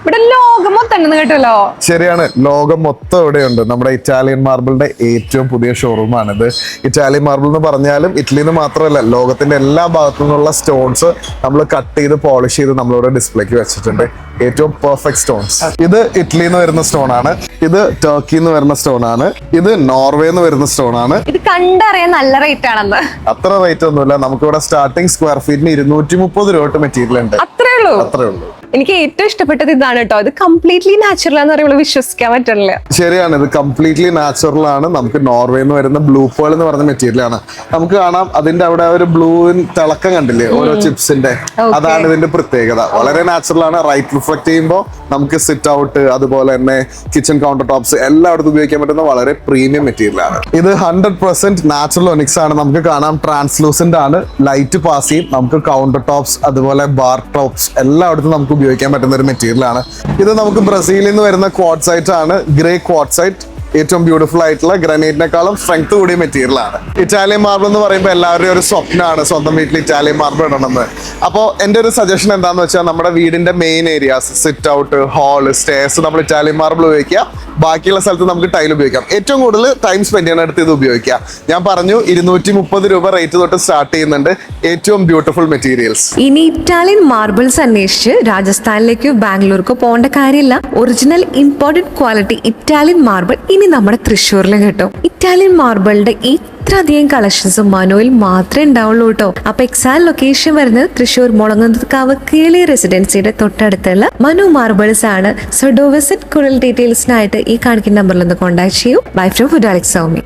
ഇവിടെ ലോകം മൊത്തം ഉണ്ടെന്ന് കേട്ടല്ലോ. ശരിയാണ്, ലോകം മൊത്തം ഇവിടെയുണ്ട്. നമ്മുടെ ഇറ്റാലിയൻ മാർബിളിന്റെ ഏറ്റവും പുതിയ ഷോറൂമാണിത്. ഇറ്റാലിയൻ മാർബിൾ എന്ന് പറഞ്ഞാലും ഇറ്റലിയിൽ നിന്ന് മാത്രമല്ല, ലോകത്തിന്റെ എല്ലാ ഭാഗത്തു നിന്നുള്ള സ്റ്റോൺസ് നമ്മൾ കട്ട് ചെയ്ത് പോളിഷ് ചെയ്ത് നമ്മളിവിടെ ഡിസ്പ്ലേക്ക് വെച്ചിട്ടുണ്ട്. ഏറ്റവും പെർഫെക്റ്റ് സ്റ്റോൺസ്. ഇത് ഇറ്റലിയിൽ നിന്ന് വരുന്ന സ്റ്റോൺ ആണ്, ഇത് ടർക്കിയിൽ നിന്ന് വരുന്ന സ്റ്റോൺ ആണ്, ഇത് നോർവേന്ന് വരുന്ന സ്റ്റോൺ ആണ്. ഇത് കണ്ടറിയാൻ നല്ല റേറ്റ് ആണെന്ന്. അത്ര റേറ്റ് ഒന്നുമില്ല, നമുക്കിവിടെ സ്റ്റാർട്ടിംഗ് സ്ക്വയർ ഫീറ്റിന് 230 രൂപ മെറ്റീരിയൽ ഉണ്ട്. അത്രേ ഉള്ളൂ. അത്രേ ഉള്ളൂ. എനിക്ക് ഏറ്റവും ഇഷ്ടപ്പെട്ടത് ഇതാണ് കേട്ടോ. ഇത് കംപ്ലീറ്റ്ലി നാച്ചുറൽ ആണെന്ന് പറയുമ്പോൾ വിശ്വസിക്കാൻ പറ്റില്ല. ശരിയാണ്, ഇത് കംപ്ലീറ്റ്ലി നാച്ചുറൽ ആണ്. നമുക്ക് നോർവേന്ന് വരുന്ന ബ്ലൂ പേൾ എന്ന് പറയുന്ന മെറ്റീരിയൽ ആണ്. നമുക്ക് കാണാം അതിന്റെ അവിടെ ഒരു ബ്ലൂ തിളക്കം കണ്ടില്ലേ ഓരോ ചിപ്സിന്റെ, അതാണ് ഇതിന്റെ പ്രത്യേകത. വളരെ നാച്ചുറൽ ആണ്. റൈറ്റ് റിഫ്ലക്ട് ചെയ്യുമ്പോൾ നമുക്ക് സിറ്റ് ഔട്ട്, അതുപോലെ തന്നെ കിച്ചൺ കൗണ്ടർ ടോപ്സ് എല്ലായിടത്തും ഉപയോഗിക്കാൻ പറ്റുന്ന വളരെ പ്രീമിയം മെറ്റീരിയൽ ആണ്. ഇത് 100% നാച്ചുറൽ ഒനിക്സ് ആണ്. നമുക്ക് കാണാം ട്രാൻസ്ലൂസന്റ് ആണ്, ലൈറ്റ് പാസ് ചെയ്യും. നമുക്ക് കൗണ്ടർ ടോപ്സ് അതുപോലെ ബാർ ടോപ്സ് എല്ലായിടത്തും നമുക്ക് ഉപയോഗിക്കാൻ പറ്റുന്ന ഒരു മെറ്റീരിയൽ ആണ്. ഇത് നമുക്ക് ബ്രസീലിൽ നിന്ന് വരുന്ന ക്വാർട്സൈറ്റ് ആണ്, ഗ്രേ ക്വാർട്സൈറ്റ്. ഏറ്റവും ബ്യൂട്ടിഫുൾ ആയിട്ടുള്ള ഗ്രാനൈറ്റിനെക്കാളും സ്ട്രെങ്ത് കൂടിയ മെറ്റീരിയൽ ആണ്. ഇറ്റാലിയൻ മാർബിൾ എന്ന് പറയുമ്പോൾ എല്ലാവരുടെയും ഒരു സ്വപ്നമാണ് സ്വന്തം വീട്ടിൽ ഇറ്റാലിയൻ മാർബിൾ ഇടണമെന്ന്. അപ്പോൾ എൻ്റെ ഒരു സജഷൻ എന്താണെന്ന് വെച്ചാൽ നമ്മുടെ വീടിന്റെ main areas, sit out, hall, stairs നമ്മൾ ഇറ്റാലിയൻ മാർബിൾ ഉപയോഗിക്കുക. ബാക്കിയുള്ള സ്ഥലത്ത് നമുക്ക് ടൈൽ ഉപയോഗിക്കാം. ഏറ്റവും കൂടുതൽ ടൈം സ്പെൻഡ് ചെയ്യാനായിട്ട് ഇത് ഉപയോഗിക്കാം. ഞാൻ പറഞ്ഞു 230 രൂപ റേറ്റ് തൊട്ട് സ്റ്റാർട്ട് ചെയ്യുന്നുണ്ട്. ഏറ്റവും ബ്യൂട്ടിഫുൾ മെറ്റീരിയൽസ്. ഇനി ഇറ്റാലിയൻ മാർബിൾസ് അന്വേഷിച്ച് രാജസ്ഥാനിലേക്കോ ബാംഗ്ലൂർക്കോ പോകേണ്ട കാര്യമില്ല. Original important quality Italian marble ഇനി നമ്മുടെ തൃശ്ശൂരിലും കിട്ടും. ഇറ്റാലിയൻ മാർബിളിന്റെ ഇത്രയധികം കളക്ഷൻസ് മനോയിൽ മാത്രമേ ഉണ്ടാവുള്ളൂ കേട്ടോ. അപ്പൊ എക്സാക്ട് ലൊക്കേഷൻ വരുന്നത് തൃശ്ശൂർ മുളങ്ങുന്നത്കാവ് കേളി റെസിഡൻസിയുടെ തൊട്ടടുത്തുള്ള മനു മാർബിൾസ് ആണ്. So do visit. കൂടുതൽ ഡീറ്റെയിൽസിനായിട്ട് ഈ കാണിക്കുന്ന നമ്പറിൽ ഒന്ന് കോൺടാക്ട് ചെയ്യൂ. Bye from food Alex Saumy.